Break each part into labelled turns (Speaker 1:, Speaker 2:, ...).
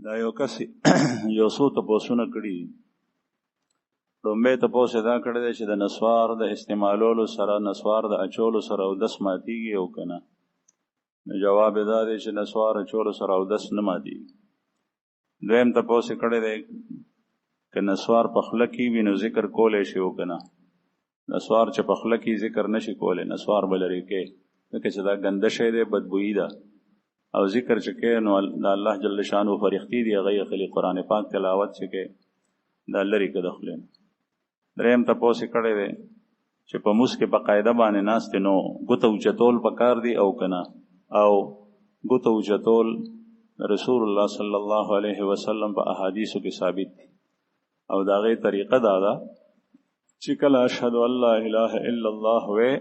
Speaker 1: دا یو کس یو څو تپوسونه کړي دي. لومبی تپوس یې دا کړی دی چې د نسوار د استعمالولو سره نسوار د اچولو سره اودس ماتیږي او که نه. نو جواب یې دا دی چې نسوار اچولو سره اودس نه ماتیږي. دویم تپوس یې کړی دی که نسوار په خوله کې وي نو ذکر کولی شي او که نه. نسوار چې په خوله کې ذکر نشي کولی نسوار به لرې کوي ځکه چې دا ګنده شی دی بدبویي ده او ذکر چې کوي نو د الله جل شانو فرښتې دي هغه یې خلي قرآن پاک تلاوت چې کوي دا لرې که د خولې نه. دریم تپوس یې کړی دی چې په موس کې په قاعده باندې ناست نو ګوته اوچتول پکار دي او که نه او ګوته اوچتول رسول الله صلی الله علیه وسلم په احادیثو کې ثابت دي او د هغې طریقه دا ده چې کله اشهد ان لا اله الا الله وی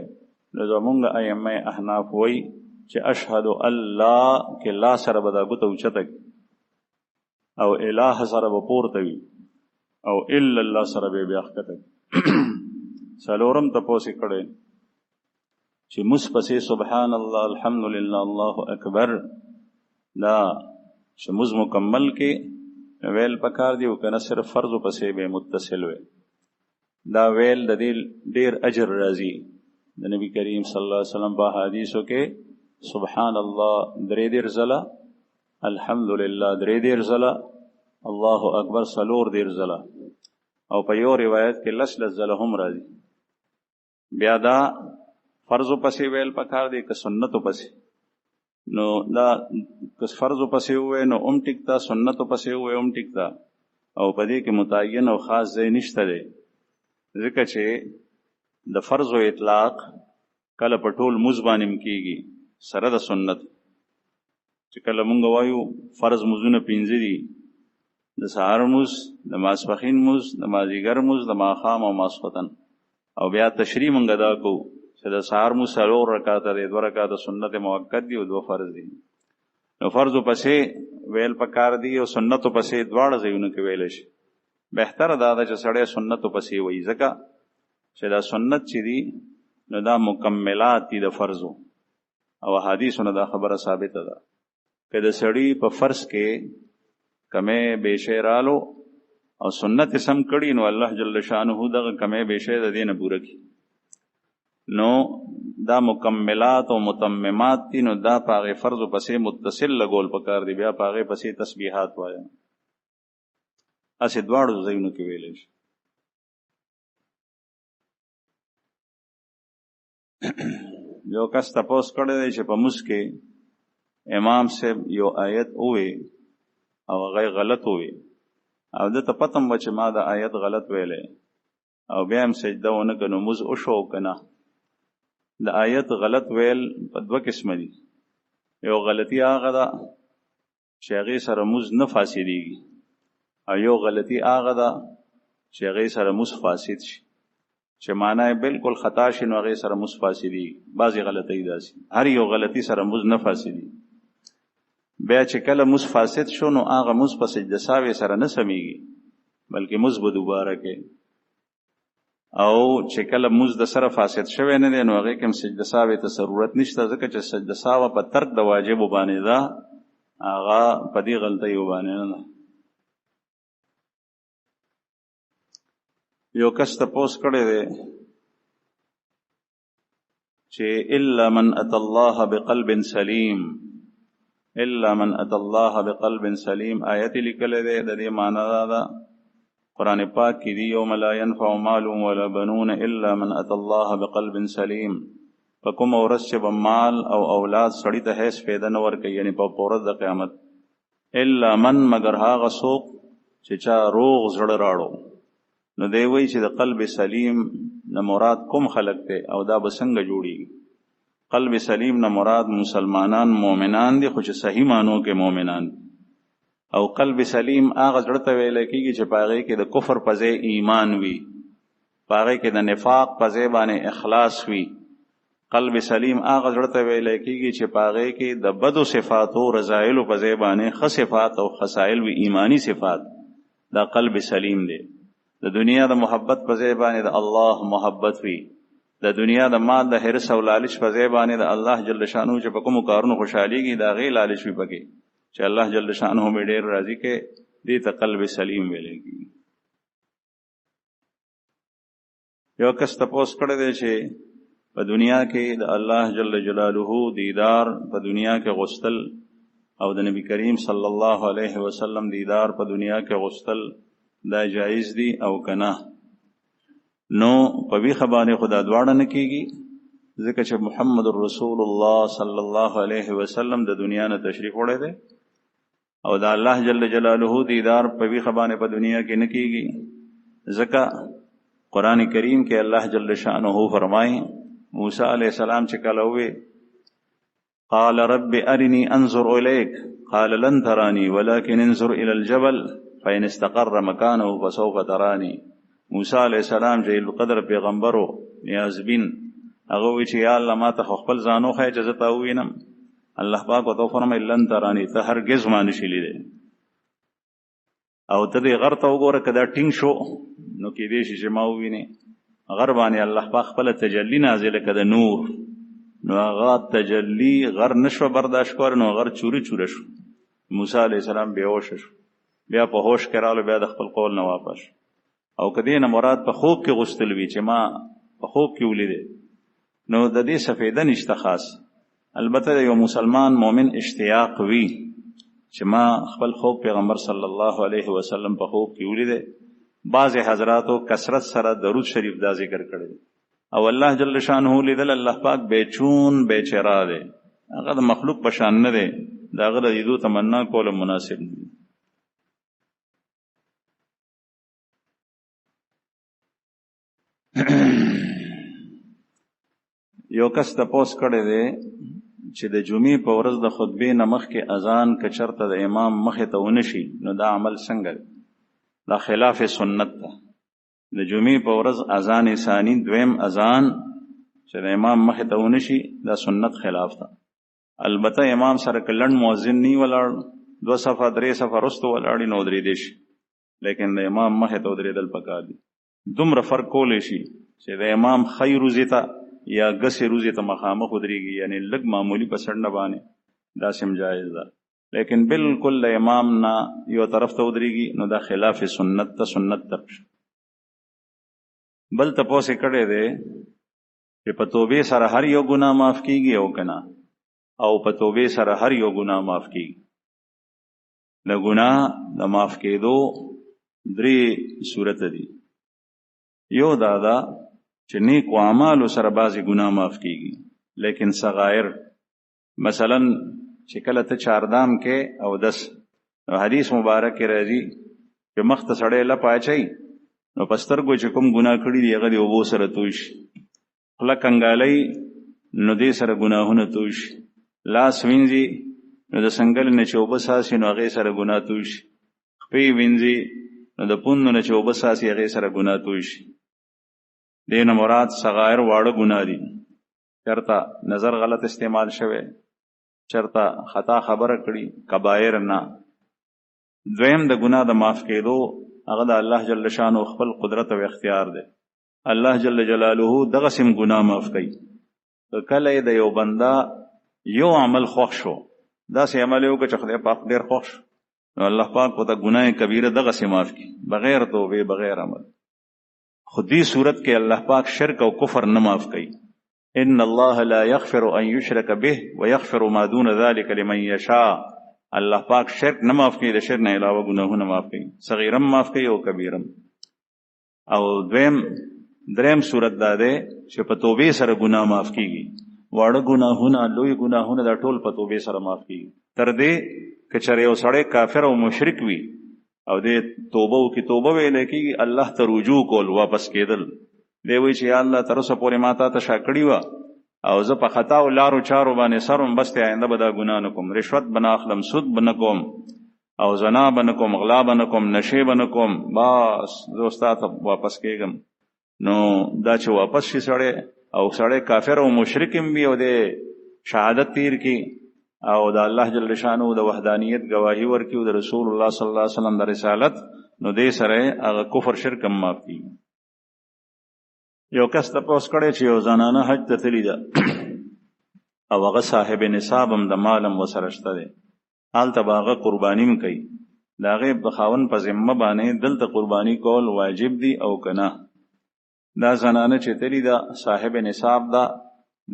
Speaker 1: نو زمونږ ائمه احناف وی چې اشهد الله کې لا سره به دا ګوته اوچته او اله سره به پورته وي او الا الله سره به بیا ښکته څلورم تپوس یې کړی چې موس پسې سبحان الله الحمدلله الله اکبر دا چې موس مکمل کې ویل پکار دی او که نه صرف فرضو پسې به متصل وي دا ویل د دې ډیر اجر راځي. د نبی کریم صلی الله علیه وسلم په حدیثو کې سبحان الله 3 ځله الحمدلله 3 ځله الله اکبر 4 ځله او په یو روایت کې 10 ځله هم راځي. بیا دا فرضو پسې ویل پکار دی که سنتو پسې نو دا که فرضو پسې ووی نو هم ټیک ده سنتو پسې ووی هم ټیک ده او په دې کې متعین او خاص ځای نشته دی ځکه چې د فرضو اطلاق کله په ټول مونځ باندې کېږي سره د سنت چې کله مونږ وایو فرض مونځونه 5 دي د سهار مونځ د ماسپښین مونځ د مازدیګر مونځ د ماښام او ماسخوتن او بیا تشریح مونږ ادا کوو چې د سهار مونځ 4 رکعاته دی 2 رکعاته سنت مؤکد دي او 2 فرض دي. نو فرضو پسې ویل پکار دي او سنتو پسې دواړه ځایونه کې ویل شي. بهتره دا ده چې سړی سنتو پسې وایي ځکه چې دا سنت چې دي نو دا مکملات دي د فرضو او حدیثونه دا خبره ثابته ده که د سړي په فرض کې کمې بیشی رالو او سنت سم کړي نو الله جل شانه دغه کمې بیشی د دې نه پوره کړي نو دا مکملات او متممات دي نو دا په هغې فرضو پسې متصل لګول پکار دي بیا په هغې پسې تسبیحات وایه اسې دواړو ځایونو کې ویلی شي. یو کس تپوس کړی دی چې په موس کې امام صاحب یو آیت ووی او هغه غلط ووی او ده ته پته وه چې ما د آیت غلط ویلی او بیا هم سجده ونه کړه نو موز وشو که نه. د آیت غلط ویل په 2 قسمه دي. یو غلطي هغه ده چې هغې سره موز نه فاسدېږي او یو غلطي هغه ده چې هغې سره موس فاسد شي چې معنی بالکل خطا شي نو هغې سره موس فاسدېږي. بعضې غلطۍ داسې هر یو غلطي سره موس نه فاسدېږي. بیا چې کله موس فاسد شو نو هغه موس په سجده ساوې سره نه سمیږي بلکې موس به دوباره کوي او چې کله موس د سره فاسد شوی نه دی نو هغې کې هم سجده ساوې ته ضرورت نشته ځکه چې سجده ساوه په ترک د واجبو باندې ده هغه په دې غلطیو باندې نه ده. یو کس تپوس کړی دی چې الا من اتى الله بقلب سلیم الا من اتى الله بقلب سلیم آیت لیکلی دی د دې معنی دا ده قرآن پاک کې دی یوم لا ينفع مال ولا بنون الا من اتى الله بقلب سلیم په کومه ورځ چې به مال او اولاد سړي ته هیڅ فایده نه ورکوي یعنی په ورځ د قیامت الا من مگر هغه څوک چې چا روغ زړه راړو نو دی وایي چې د قلب سلیم نه مراد کوم خلق دی او دا به څنګه جوړیږي. قلب سلیم نه مراد مسلمانان مؤمنان دي خو چې صحیح معنو کې مؤمنان دي او قلب سلیم هغه زړه ته ویلی کېږي چې په هغې کې د کفر په ځای ایمان وي په هغې کې د نفاق په ځای باندې اخلاص وي. قلب سلیم هغه زړه ته ویلی کېږي چې په هغې کې د بدو صفاتو رضایلو په ځای باندې ښه صفات او خصایل وي ایمانی صفات دا قلب سلیم دی. د دنیا د محبت په ځای باندې د الله محبت وي د دنیا د مال د حرص او لالچ په ځای باندې د الله جل شانو چې په کومو کارونو خوشحالیږي د هغې لالچ وي پکې چې الله جل شانه به ډېر راضي کې دې ته قلب سلیم ویل کېږي. یو کس تپوس کړی دی چې په دنیا کې د الله جل جلاله دیدار په دنیا کې غوښتل او د نبی کریم صلی الله علیه وسلم دیدار په دنیا کې غوښتل دا جایز دي او کنه؟ نو په ویښه باندې خدا دواړه نه کېږي، ځکه چې محمد رسول الله صلی الله علیه وسلم د دنیا نه تشریف وړی دی او د الله جل جلاله دیدار په ویښه باندې په دنیا کې نه کېږي. ځکه قرآن کریم کې الله جل شانه فرمایي موسی علیہ السلام چې کله وی قال رب ارني انظر اليك قال لن تراني ولكن انظر الى الجبل فإن استقر مكانه فسوف تراني. موسی علیہ السلام جلیل القدر پیغمبرو نیازبین هغه وی چې یا الله ما ته خپل ځانو خای چې زه تا ووینم. الله پاک ورته فرمایي لن تراني، ته هرگز ما نشي لیدلی او ته دې غر ته وګوره که دا ټینګ شو نو کېدای شي چې ما ووینې. غر باندې الله پاک خپله تجلی نازله که د نور، نو هغه تجلی غر نشو برداشت کول، نو غر چوری چوره شو. موسی علیہ السلام بېهوشه شو، بیا په هوش کې رالو، بیا د خپل قول نه واپس. او که دې نه مراد په خوب کې غوښتل وي چې ما په خوب کې ولیدې، نو د دې سفیده نشته خاص. البته د یو مسلمان مؤمن اشتیاق وي چې ما خپل خوب پیغمبر صلی الله علیه وسلم په خوب کې ولیدې. بعض حضراتو کثرت سره درود شریف دا ذکر کړی او الله جل شانه لیدل الله پاک بیچون بیچرا دی، هغه د مخلوق په شان نه دی، د هغه د لیدو تمنا کول مناسب نه دی. یو کس تپوس کړی دی چې د جمعې په ورځ د خطبې نه مخکې اذان که چرته د امام مخې ته ونشي نو دا عمل څنګه دی؟ دا خلاف سنت ده. د جمعې په ورځ اذان ثانی دویم اذان چې د امام مخې ته ونشي دا سنت خلاف ده. البته امام سره که لنډ مؤذن نی ولاړ 2 صفه 3 صفه رستو ولاړی نو درېدی شي، لیکن د امام مخې ته ودرېدل پکار دي. دومره فرق کولی شي چې د امام خی روزې ته یا ګسې روزې ته مخامخ ودرېږي، یعنی لږ معمولی په سړنه باندې داسې هم جایز ده، لیکن بالکل د امام نه یو طرف ته ودرېږي نو دا خلاف سنت ته، سنت ترک شو. بل تپوس یې کړی دی چې په توبې سره هر یو ګناه معاف کېږي او که نه، او په توبې سره هر یو ګناه معاف کېږي. د ګناه د معاف کېدو 3 صورته دي. یو دا ده چې نیکو اعمالو سره بعضې ګناه معاف کېږي، لیکن صغایر مثلا چې کله ته چاردام کې او دس، نو حدیث مبارک کې راځي چې مخ ته سړی لپ اچوي نو په سترګو چې کوم ګناه کړي دي هغه د اوبو سره توی شي، خوله کنګالوي نو دې سره ګناهونه توی شي، لاس وینځي نو د سنګل نه چې اوبه ساسي نو هغې سره ګناه توی شي، خپې وینځي نو د پوندو نه چې اوبه ساسي هغې سره ګناه توی شي. دې نه مراد صغایر واړه ګناه دي، چرته نظر غلط استعمال شوی، چرته خطا خبره کړي، کبایر نه. دویم د ګناه د معاف کېدو هغه د الله جل شانو خپل قدرت او اختیار دی. الله جل جلاله دغه سم ګناه معاف کوي. کله د یو بنده یو عمل خوښ شو، داسې عمل یې وکړه چې خدای پاک ډېر خوښ شو، نو الله پاک ورته ګناه کبیره دغسې معاف کړي بغیر توبې بغیر عمل. خو دې صورت کې الله پاک شرک او کفر نه معاف کوي. ان الله لا يغفر ان يشرك به ويغفر ما دون ذلك لمن يشاء. الله پاک شرک نه معاف کوي، د شرک نه علاوه ګناهونه معاف کوي، صغیرم معاف کوي او کبیرم. او دریم صورت دا دی چې په توبې سره ګناه معاف کیږي. واړه ګناهونه لوی ګناهونه دا ټول په توبې سره معاف کیږي، تر دې که چېرې یو سړی کافر او مشرک وي او دې توبه وکړي، توبه ویلی کېږي الله ته رجوع کول، واپس کېدل. دی وایي چې یا الله تر اوسه پورې ما تا ته شا کړي وه او زه په خطا و لارو چارو باندې سر وم، بس دی آینده به دا ګناه نه کوم، رشوت به نه اخلم، سود به نه کوم، او زنا به نه کوم، غلا به نه کوم، نشې به نه کوم، بس زه ستا ته واپس کېږم. نو دا چې واپس شي سړی او سړی کافر او مشرک هم وي او د شهادت تیر کړي او د الله جل شانو د وحدانیت گواهی ورکړي او د رسول الله صلی الله علیه وسلم د رسالت، نو دې سره هغه کفر شرک هم معاف کېږي. یو کس تپوس کړی چې یو زنانه حج ته تللې ده او هغه صاحب نصاب هم د مال هم ورسره شته دی هلته به هغه قرباني هم کوي د هغې د خاوند په ذمه باندې دلته قرباني کول واجب دي او که نه. دا زنانه چې تلي ده صاحب نصاب ده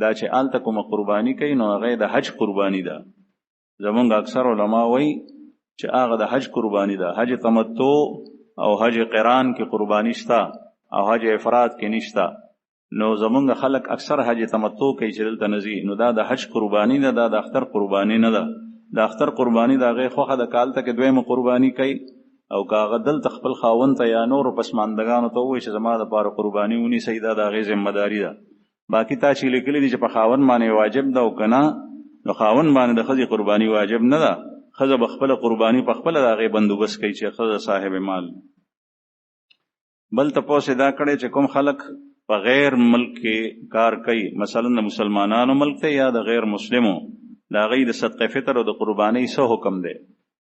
Speaker 1: دا چې هلته کومه قرباني کوي نو هغې د حج قرباني ده. زمونږ اکثر علما وایي چې هغه د حج قرباني ده. حج تمتع او حج قران کې قرباني شته او حج افراد کې نشته. نو زمونږ خلک اکثر حج تمتع کوي چې دلته نزي نو دا د حج قرباني ده دا د اختر قرباني نه ده. د اختر قرباني د هغې خوښه د کال ته کې دویمه قرباني کوي او که هغه دلته خپل خاوند ته یا نورو پسماندګانو ته ووایي چې زما دپاره قرباني ونیسئ دا د هغې ذمه داري ده. باقي تا چې لیکلي دي چې په خاوند باندې واجب ده او که نه نو خاوند باندې د ښځې قرباني واجب نه ده. ښځه به خپله قرباني په خپله د هغې بندوبست کوي چې ښځه صاحب مال. بل تپوس یې دا کړی چې کوم خلک په غیر ملک کې کار کوي مثلا د مسلمانانو ملک ته یا د غیر مسلمو د هغې د صدقه فطر او د قربانۍ څه حکم دی.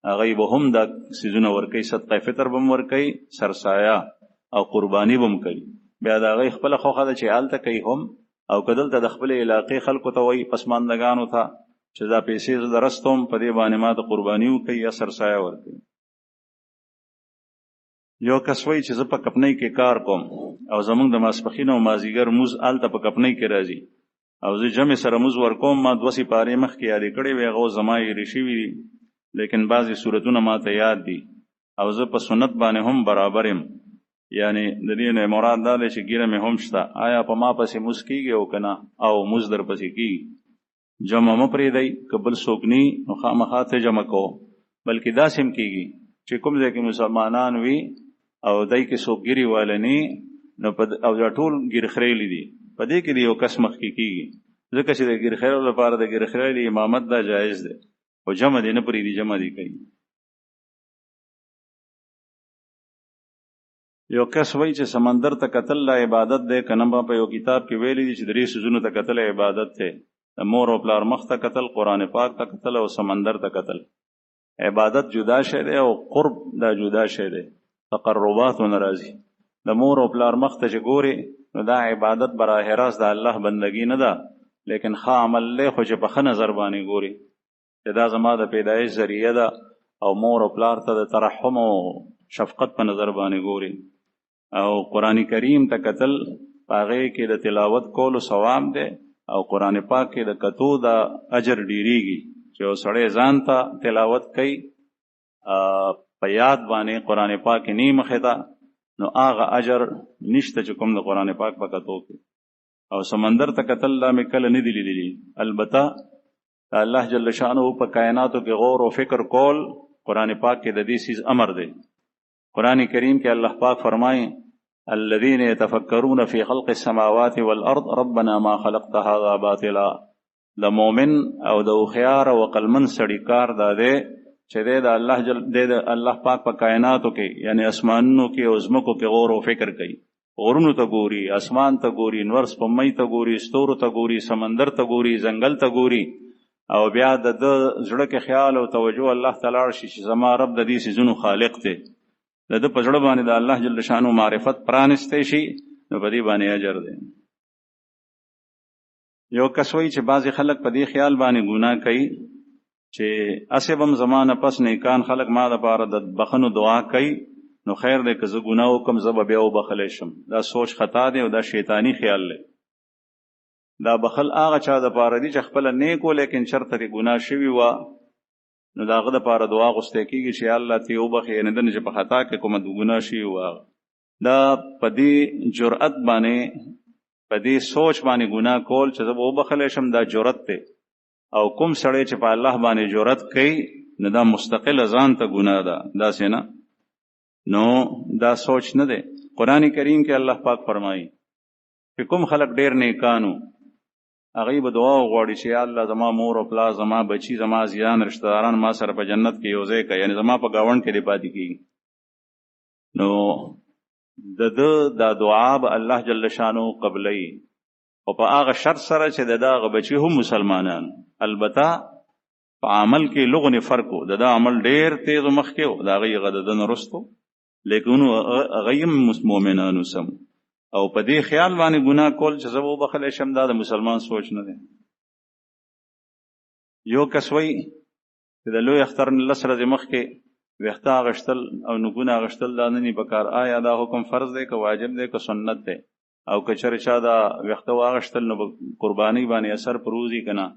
Speaker 1: هغې به هم دا څیزونه ورکوي صدقه فطر به هم ورکوي سرسایه او قرباني به هم کوي. بیا د هغې خپله خوښه ده چې هلته کوي هم او که دلته د خپلې علاقې خلکو ته وایي پسماندګانو ته چې دا پیسې زه درستم په دې باندې ما ته قرباني وکړي یا سرسایه ورکوي. یو کس وایي چې زه په کپنۍ کې کار کوم او زمونږ د ماسپښین او مازدیګر مونځ هلته په کپنۍ کې راځي او زه جمع سره مونځ ورکوم. ما 2 سپارې مخکې یادې کړې وې هغه زما هېرې شوي دي لیکن بعضې صورتونه ما ته یاد دي او زه په سنت باندې هم برابر یم. یعنی د دې نه مراد دا دی چې ګیره مې هم شته. آیا په ما پسې مونځ کېږي او که نه او مونځ در پسې کېږي. جمع مه پرېږدئ که بل څوک ني نو خامخا ته جمع کوو بلکې داسې هم کېږي چې کوم ځای کې مسلمانان وي او دای کې څوک ګیرې واله ني نو او دا ټول ګیر خریلي دي په دې کې د یو کس مخکې کېږي ځکه چې د ګیر خریلو لپاره د ګیر خریلي امامت دا جایز دی خو جمع دې نه پرېږدي جمع دې کوي. یو کس وایي چې سمندر ته کتل لا عبادت دی که نه. ما په یو کتاب کې ویلي دي چې 3 څیزونو ته کتل عبادت دی. د مور او پلار مخ ته کتل، قرآن پاک ته کتل او سمندر ته کتل. عبادت جدا شی دی او قرب دا جدا شی دی. تقربات و ناراضي د مور او پلار مخ ته چې ګوري نو دا عبادت براه راست د الله بندگی نه ده لیکن ښه عمل له خو چې په ښه نظر باندې ګوري چې دا زما د پیدایش ذریعه ده او مور او پلار ته د ترحم او شفقت په نظر باندې ګوري. او قرآن کریم ته کتل هغې کې د تلاوت کولو ثواب دی او قرآن پاک کې د کتو د اجر ډیریږي چې یو سړی ځان ته تلاوت کوي په یاد باندې قرآن پاک نی مخې ته نو هغه اجر نشته چې کوم د قرآن پاک په کتو کې. او سمندر ته کتل لا مې کله نه دي لیدلي. البته الله جل شانه په کائناتو کې غور او فکر کول قرآن پاک کې د دې سیز امر دی. قرآن کریم کې الله پاک فرمایي الذين يتفكرون في خلق السماوات والارض ربنا ما خلقت هذا باطلا. د مؤمن او د هوښیار او عقلمند سړي کار دا دی چې د الله پاک په کائناتو کې یعنی اسمانونو کې او ځمکو کې غور او فکر کوي. غرونو ته ګوري، اسمان ته ګوري، نور سپوږمۍ ته ګوري، ستورو ته ګوري، سمندر ته ګوري، ځنګل ته ګوري او بیا د زړه کې خیال او توجه الله تعالی شي چې زما رب د دې سيزونو خالق دی. د په زړه باندې د الله جل شانو معرفت پرانستی شي نو په دې باندې اجر دی. یو کس وایي چې بعضې خلک په دې خیال باندې ګناه کوي چې اسې به هم زمانه پس نیکان خلک ما دپاره د بخنو دعا کوي نو خیر دی که زه ګناه وکړم زه به بیا وبخلی شم. دا سوچ خطا دی او دا شیطانی خیال دی. دا بخل هغه چا دپاره دی چې خپله نیک و لیکن چرته ترې ګناه شوي وه نو د هغه دپاره دعا غوښتی کېږي چې یا الله ته یې وبخې یعنې دنه چې په خطا کې کومه ګناه شوي وه دا په دې جرأت باندې په دې سوچ باندې ګناه کول چې زه به وبخلی شم دا جرأت دی. او کوم سړی چې په الله باندې جرأت کوي نو دا مستقله ځان ته ګناه ده داسې نه. نو دا سوچ نه دی. قرآن کریم کې الله پاک فرمایي چې کوم خلک ډېر نیکانو هغوی به دعا وغواړي چې یا الله زما مور او پلار زما بچي زما زیان رشته داران ما سره په جنت کې یو ځای کړه یعنې زما په ګاونډ کې دې پاتې کېږي. نو د ده دا دعا به الله جل شانو قبلوي او په هغه شرط سره چې د هغه بچي هم مسلمانان. البته په عمل کې لغونې فرق و. د ده عمل ډېر تیز و مخکې و د هغې هغه د ده نه وروسته لیکن هغوی هم مؤمنانو سم او په دې خیال باندې ګناه کول چې زه به وبخلی شم دا د مسلمان سوچ نه دی. یو کس وایي چې د لوی اختر نه 10 ورځې مخکې ویښته اغشتل او نګونه اغشتل دا نه په کار. آیا دا حکم فرض دی که واجب دی که سنت دی؟ او که چېرې چا دا ویښته واغشتل نو قرباني باندې اثر پروزي که نه؟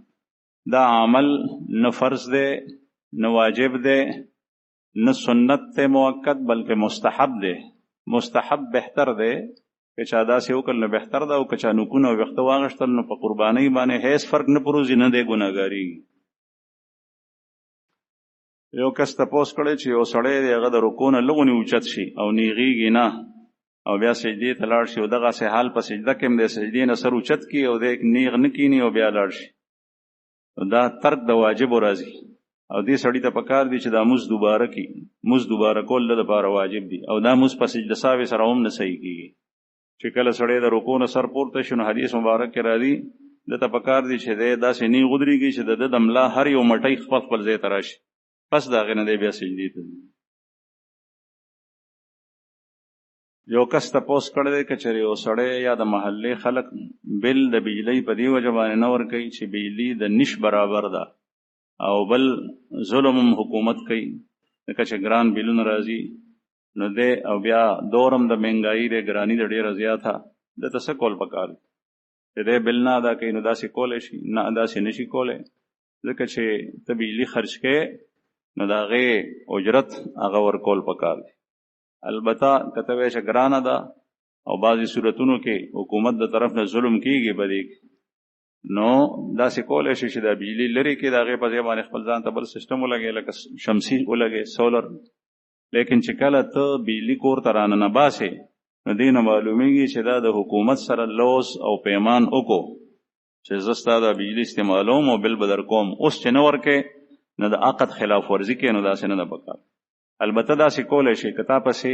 Speaker 1: دا عمل نه فرض دی نه واجب دی نه سنت دی موقت، بلکې مستحب دی. مستحب بهتر دی که چا داسې وکړل نو بهتر ده، او که چا نوکونه او ویښته واغشتل نو په قربانۍ باندې هیڅ فرق نه پروزي، نه دی ګناهګارېږي. یو کس تپوس کړی چې یو سړی دی هغه د رکوع نه لږ اوچت شي او نیغېږي نه او بیا سجدې ته لاړ شي، او دغسې حال په سجده کې هم د سجدې نه سر اوچت کړي او دی نیغ نه کیني او بیا لاړ شي، دا ترک د واجبو راځي. او دې سړي ته پکار دی چې دا مونځ دوباره کړي. مونځ دوباره کول د دپاره واجب دي، او دا مونځ په سجده ساوې سره هم نه صحیح کېږي. چې کله سړی د رکوع نه سر پورته شي نو حدیث مبارک کې راځي ده ته پکار دی چې دی داسې نیغ ودرېږي چې د ده د ملا هر یو مټۍ خپل خپل ځای ته راشي، پس د هغې نه دی بیا سجدې ته ځي. یو کس تپوس کړی دی که چېرې یو سړی یا د محلې خلک بل د بجلۍ په دې وجه باندې نه ورکوي چې بجلي د نش برابر ده، او بل ظلم هم حکومت کوي، لکه چې ګران بلونه راځي نو دی او بیا دورم د مهنګایي دی، ګراني د ډېره زیاته ده ته څه کول پکار دی؟ چې دی بل نه ادا کوي نو داسې کولی شي؟ نه، داسې نه شي کولی، ځکه چې ته بجلي خرج کوې نو د هغې اجرت هغه ورکول پکار دی. البته که ته وایې چې ګرانه ده او بعضې صورتونو کې حکومت د طرف نه ظلم کېږي په دې کې، نو داسې کولی شي چې دا بجلي لرې کړي، د هغې په ځای باندې خپل ځان ته بل سسټم ولګوي، لکه شمسي ولګوي، سولر. لیکن چې کله ته بجلي کور ته راننه باسې نو دې نه معلومیږي چې دا د حکومت سره لوز او پیمان وکړو چې زه ستا دا بجلي استعمالوم او بل به در کوم. اوس چې نه ورکې نو د عقد خلاف ورزي کوي، نو داسې نه ده پکار. البته داسې کولی شي که تا پسې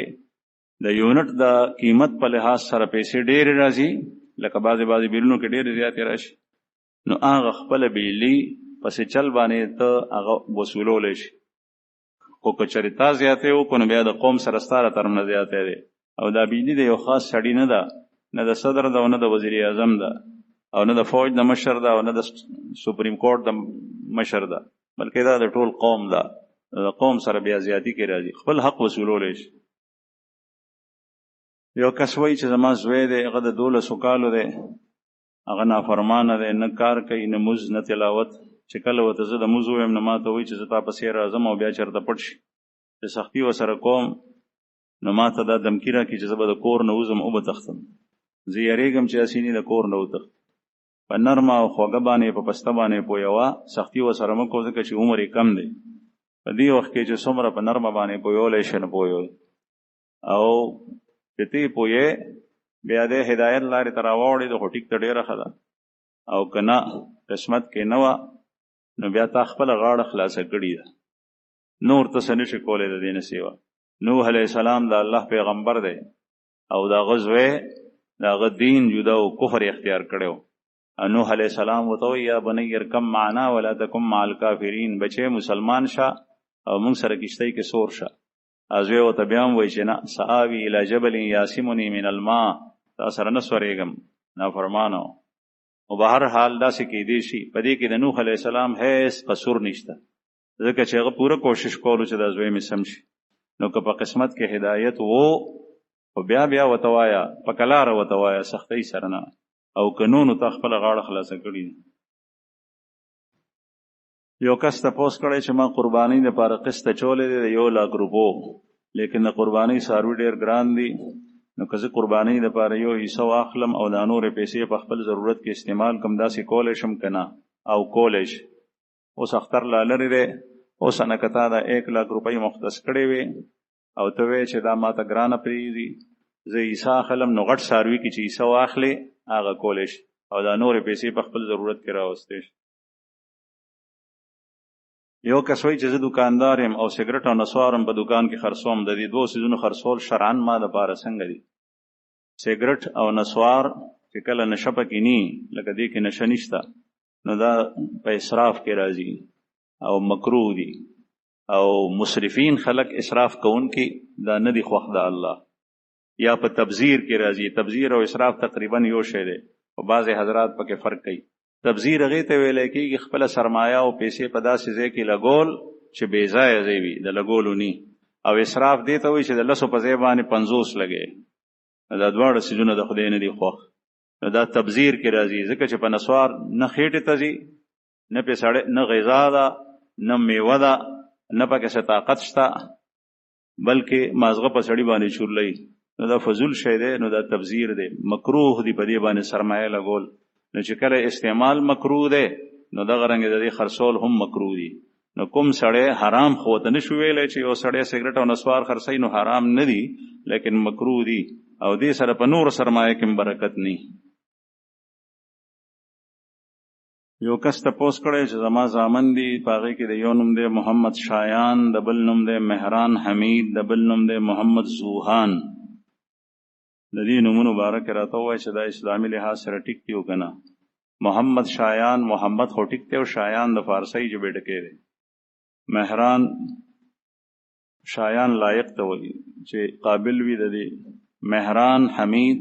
Speaker 1: د یونټ د قیمت په لحاظ سره پیسې ډېرې راځي، لکه بعضې بلونو کې ډېرې زیاتې راشي، نو هغه خپله بجلي پسې چل باندې ته هغه وصولولی شي. خو که چېرې تا زیاتې وکړو نو بیا د قوم سره ستا له طرف نه زیاتې دی، او دا بجلي د یو خاص سړي نه ده، نه د صدر ده او نه د وزیر اعظم ده او نه د فوج د مشر ده او نه د سپریم کورټ د مشر ده، بلکې دا د ټول قوم ده. د قوم سره بیا زیاتی کې راځي، خپل حق وصولولی شي. یو کس وایي چې زما زوی دی هغه د 12 کالو دی، هغه نافرمانه دی، نه کار کوي نه مونځ نه تلاوت. چې کله ورته زه د مونځ ووایم نو ما ته وایي چې زه تا پسې راځم او بیا چېرته پټ شي، چې سختي ورسره کوم نو ما ته دا دمکي راکړي چې زه به د کور نه وځم او به تښتم. زه یېرېږم چې هسې نه د کور نه وتښتم. په نرمه او خوږه باندې په پسته باندې پویوه، سختي ورسره مه کوه ځکه چې عمر یې کم دی. په دې وخت کې چې څومره په نرمه باندې پویولی شي نو پویوي، او چې ته یې پویې بیا دې هدایت لارې ته راواوړې د خو ټیک ته ډېره ښه ده، او که نه قسمت کې نه وه نو بیا تا خپله غاړه خلاصه کړې ده، نور ته څه نه شي کولی د دې نه سیوا. نوح علیه السلام د الله پیغمبر دی او د هغه زوی د هغه دین جدا او کفر اختیار کړی و. نوح علیه السلام ورته وایي یا بنی ارکب معنا ولا تکن مع الکافرین، بچې مسلمان شه او موږ سره کشتۍ کې سور شه. زوی ورته بیا هم وایي چې نه، سآوي الی جبل یعصمنی من الماء، تا سره نه سورېږم، نافرمانه. او به هر حال داسې کېدی شي په دې کې د نوح علیه السلام هیڅ قصور نشته، ځکه چې هغه پوره کوشش کولو چې دا زوی مې سم شي. نو که په قسمت کې هدایت وو خو بیا ورته وایه، په کلاره ورته وایه، سختۍ سره نه. او که نو نو تا خپله غاړه خلاصه کړي. یو کس تپوس کړی چې ما قربانۍ دپاره قسط اچولی دی د 1,00,000 روپو، لیکن د قربانۍ څاروي ډېر ګران دي، نو که زه قربانۍ دپاره یو حصه واخلم او دا نورې پیسې په خپل ضرورت کې استعمال کړم، داسې کولی شم که نه؟ او کولی شي. اوس اختر لا لرې دی، اوس نه که تا دا 1,00,000 روپۍ مختص کړې وې او ته وایې چې دا ما ته ګرانه پرېږدي، زه حصه اخلم، نو غټ څاروي کې چې حصه واخلې هغه کولی شي او دا نورې پیسې په خپل ضرورت کې راوستی شي. یو کس وایي چې زه دکاندار یم او سګرټ او نسوار هم په دکان کې خرڅوم، د دې 2 څیزونو خرڅول شرعاً ما دپاره څنګه دي؟ سګرټ او نسوار چې کله نشه پکې ني، لکه دې کې نشه نشته، نو دا په اسراف کې راځي او مکروه دي، او مسرفین خلق اسراف کوونکي دا نه دي خوښ د الله. یا په تبذیر کې راځي، تبذیر او اسراف تقریبا یو شی دی، او بعضې حضرات پکې فرق کوي. تبذیر هغې ته ویلی کېږي خپله سرمایه او پیسې په داسې ځای کې لګول چې بې ځایه ځای وي د لګولو نی، او اسراف دې ته وایي چې د لسو په ځای باندې 50 لګوي. دا دواړه څیزونه د خدای نه دي خوښ. دا تبذیر کې راځي، ځکه چې په نسوار نه خېټې ته ځي، نه پې سړی، نه غذا ده، نه میوه ده، نه پکې څه طاقت شته، بلکې مازغه په سړي باندې چورلي. نو دا فضول شی دی، نو دا تبذیر دی، مکروه دی په دې باندې سرمایه لګول. نو چې کله استعمال مکروه دی نو دغه رنګ د دې خرڅول هم مکروه دي. نو کوم سړی حرام خو ته نشو ویلی چې یو سړی سګرټ او نسوار خرڅوي نو حرام نه دي، لیکن مکروه دي، او دې سره په نور سرمایه کې برکت نه. یو کس تپوس کړی چې زما زامن دي، په هغې کې د یو نوم دی محمد شایان، د بل نوم دی مهران حمید، د بل نوم دی محمد زوهان. د دې نومونو باره کې راته ووایي چې دا اسلامي لحاظ سره ټیک دي او که نه. محمد شایان، محمد خو ټیک دی، او شایان د فارسی ژبې ډکې دی. مهران شایان لایق ته وایي چې قابل وي د دې. مهران حمید،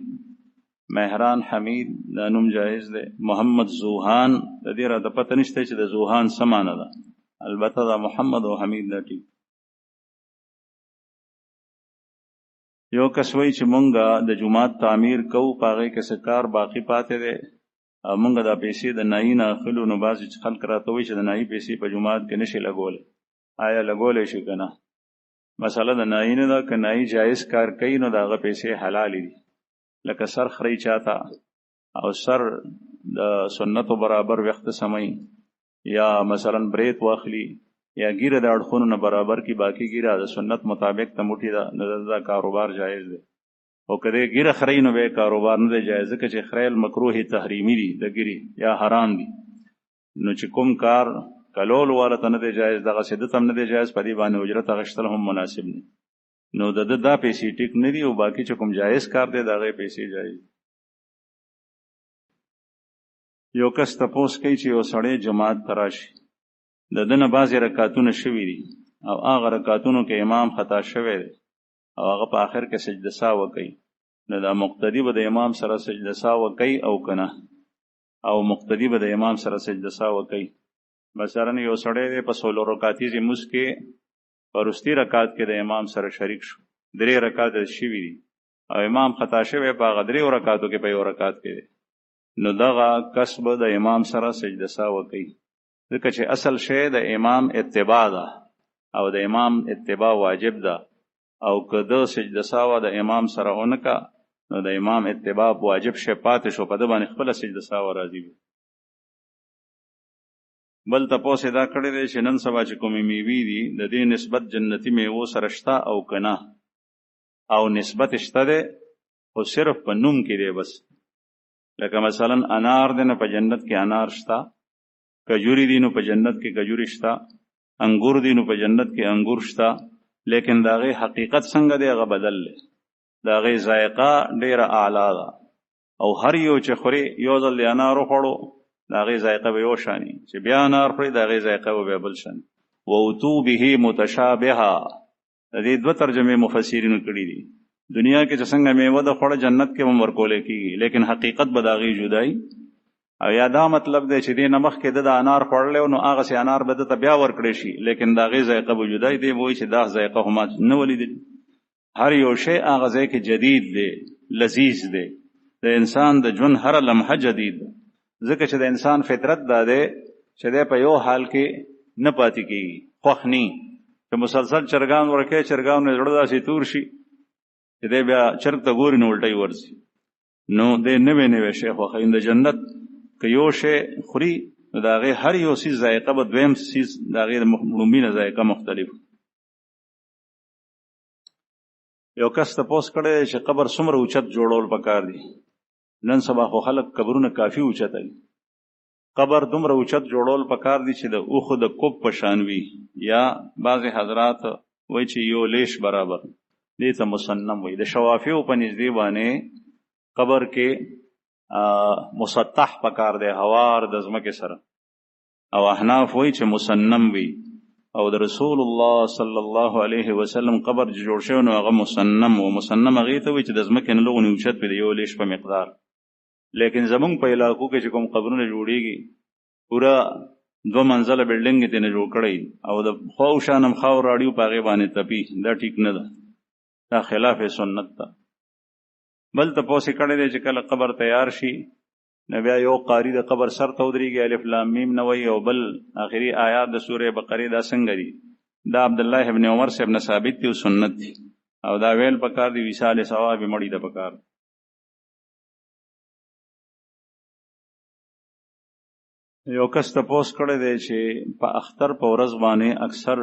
Speaker 1: مهران حمید دا نوم جایز دی. محمد زوهان د دې راته پته نشته چې د زوهان څه معنی ده، البته دا محمد او حمید دا ټیک. یو کس وایي چې مونږ د جومات تعمیر کوو، په هغې کې څه کار باقي پاتې دی، او مونږ دا پیسې د نایي نه اخلو. نو بعضې خلک راته وایي چې د نایي پیسې په جومات کې نشي لګولی. آیا لګولی شي که نه؟ مسله د نایي نه ده. که نایي جایز کار کوي نو د هغه پیسې حلالې دي. لکه سر خري چاته، او سر د سنتو برابر وخت سمي، یا مثلا بریت واخلي، یا ګیره د اړخونو نه برابر کی، باقی ګیره د سنت مطابق ته موټی ده، نو دا کاروبار جایز دی. او که دې ګیره خري نو به کاروبار نه دی جایز، ځکه چې خریل مکروه تحریمی دي د ګیرې، یا حرام دي. نو چې کوم کار کلول والا ته نه دی جایز، دغه سیدت هم نه دی جایز، په دې باندې اجرت اخیستل هم مناسب نه. نو د دا پیسې ټیک نه دي، او باقی چې کوم جایز کار دی د هغې پیسې جایز. یو کس تپوس کوي چې یو سړی جماعت ته راشي، د ده نه بعضې رکاتونه شوي دي، او هغه رکاتونو کې امام خطا شوی دی، او هغه په آخر کې سجده سهو کوي. نو دا مقتدي به د امام سره سجده سهو کوي او که نه؟ او مقتدي به د امام سره سجده سهو کوي. مثلا یو سړی دی په 16 رکاتیز لمونځ کې په وروستي رکات کې د امام سره شریک شو، 3 رکات شوي دي، او امام خطا شوی په هغه 3 رکاتو کې په یو رکات کې دی. نو دغه کس به د امام سره سجده سهو کوي، ځکه چې اصل شی د امام اتباع ده، او د امام اتباع واجب ده. او که د سجده سهو د امام سره ونکا نو د امام اتباع واجب شی پاتې شو، په ده باندې خپله سجده سهو راځي. بل تپوس دا کړی دی چې نن سبا چې کومې میوې دي د دې نسبت جنتي میوو سره شته او که نه؟ او نسبت شته دی، خو صرف په نوم کې دی بس. لکه مثلا انار دی نو په جنت کې انار شته، کجوري دی نو په جنت کې کجوري شته، انګور دی نو په جنت کې انګور شته، لیکن د هغې حقیقت څنګه دی هغه بدل دی. د هغې ذایقه ډېره اعلی ده، او هر یو چې خوري، یو ځل د انار وخوړو د هغې ذایقه به یو شاني، چې بیا انار خوري د هغې ذایقه به بیا بل شاني. واتو به متشابهه، د دې 2 ترجمې مفسرینو کړي دي. دنیا کې چې څنګه میوه د خوړه جنت کې هم ورکولی کېږي، لیکن حقیقت به د هغې جدای. او یا دا مطلب دی چې دې نه مخکې د انار خوړلی نو هغسې انار به ده ته بیا ورکړی شي، لیکن د هغې ذایقه به جدای دی. به وایي چې دا ذایقه خو ما نه ولیدل. هر یو شی هغه ځای کې جدید دی، لذیذ دی. د انسان د ژوند هره لمحه جدید ده، ځکه چې د انسان فطرت دا دی چې دی په یو حال کې نه پاتې کېږي، خوښ نه. که مسلسل چرګان ورکوي، چرګان نه زړه داسې تور شي چې دی بیا چرګ ته ګوري نو الټی ورځي. نو دی نوی نوی شی خوښوي. د جنت که یو شی خوري نو د هغې هر یو څیز ذایقه به دویم څیز د هغې د لومبي نه ذایقه مختلف. یو کس تپوس کړی چې قبر څومره اوچت جوړول پکار دي؟ نن سبا خو خلک قبرونه کافي اوچته دي. قبر دومره اوچت جوړول پکار دي چې د اوښو د کوب په شان وي، یا بعضې حضرات وایي چې یو لیش برابر، دې ته مسنم وایي. د شوافیو په نږدې باندې قبر کې مسطح پکار دی، هوار د ځمکې سره، او احناف وایي چې مسنم وي. او د رسول الله صلی الله علیه وسلم قبر جوړ شوی نو هغه مسنم و. مسنم هغې ته وایي چې د ځمکې نه لږ اوچت وي، د یو لیش په مقدار. لیکن زمونږ په علاقو کې چې کوم قبرونه جوړیږي پورا دو منزله بلډینګ ته نه جوړ کړی او د خو شانم خاور راډیو پاغه باندې تپی، دا ټیک نه ده، دا خلاف سنت ده. بل ته پوسې کړی دی چې کله قبر تیار شي نو بیا یو قاری د قبر سر ته ودرېږي الف لام میم نه وایي، او بل آخري آیات د سورې بقرې دا څنګه دي؟ دا عبدالله ابن عمر صاحب نه ثابت دي او سنت دي، او دا ویل پکار دی وصال ثواب مړی د پکار. یو کس تپوس کړی دی چې په اختر په ورځ باندې اکثر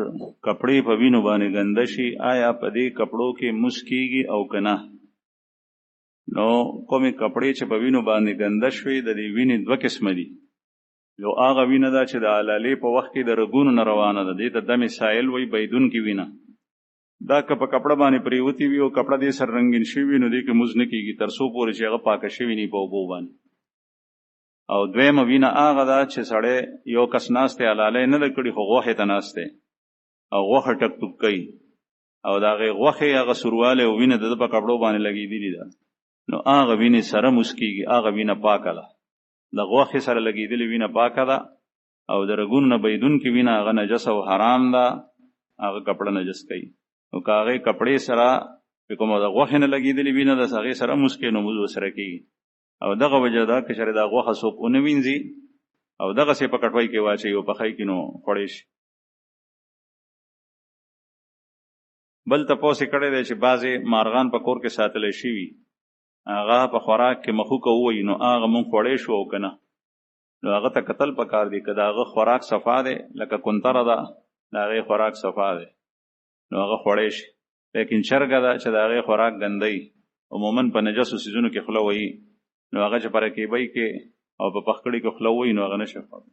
Speaker 1: کپړې په وینو باندې ګنده شي، آیا په دې کپړو کې مس کیږي او که نه؟ نو کومې کپړې چې په وینو باندې ګنده شوي د دې وینې دوه قسمه دي. یو هغه وینه ده چې د علالې په وخت کې د رګونو نه روانه ده، دې ته دم سایل وایي، بهیدونکې وینه. دا که په کپړه باندې پریوتې وي او کپړه دې سره رنګین شوي وي نو دې کې مز نه کېږي تر څو پورې چې هغه پاکه شوي نه په اوبو باندې. او دویمه وینه هغه ده چې سړی یو کس ناست دی علالۍ نه ده کړي خو غوښې ته ناست دی او غوښه ټک ټوک کوي او د هغې غوښې هغه سوروالی او وینه د ده په کپړو باندې لګېدلې ده، نو هغه وینې سره مس کېږي، هغه وینه پاکه ده. د غوښې سره لګېدلې وینه پاکه ده او د رګونو نه بهیدونکې وینه هغه نجس او حرام ده، هغه کپړه نجس کوي. نو که هغې کپړې سره کومه د غوښې نه لګېدلې وینه ده هغې سره مس کوي نو مز ورسره کېږي. او دغه وجه ده که چېرې دا غوښه څوک ونه وینځي او دغسې په کټوۍ کې واچوي او پخی کړي نو خوړی شي. بل تپوس یې کړی دی چې بعضې مارغان په کور کې ساتلی شوي، هغه په خوراک کې مخوکه ووایي نو هغه مونږ خوړی شو او که نه، نو هغه ته کتل پکار دی که د هغه خوراک صفا دی لکه کنتره ده د هغې خوراک صفا دی نو هغه خوړی شي، لیکن چرګه ده چې د هغې خوراک ګندی عموماً په نجسو څیزونو کې خوله وهي نو هغه چې په رکیبۍ کې او په پخکړۍ کې خوله ووهي نو هغه نشي خوړی.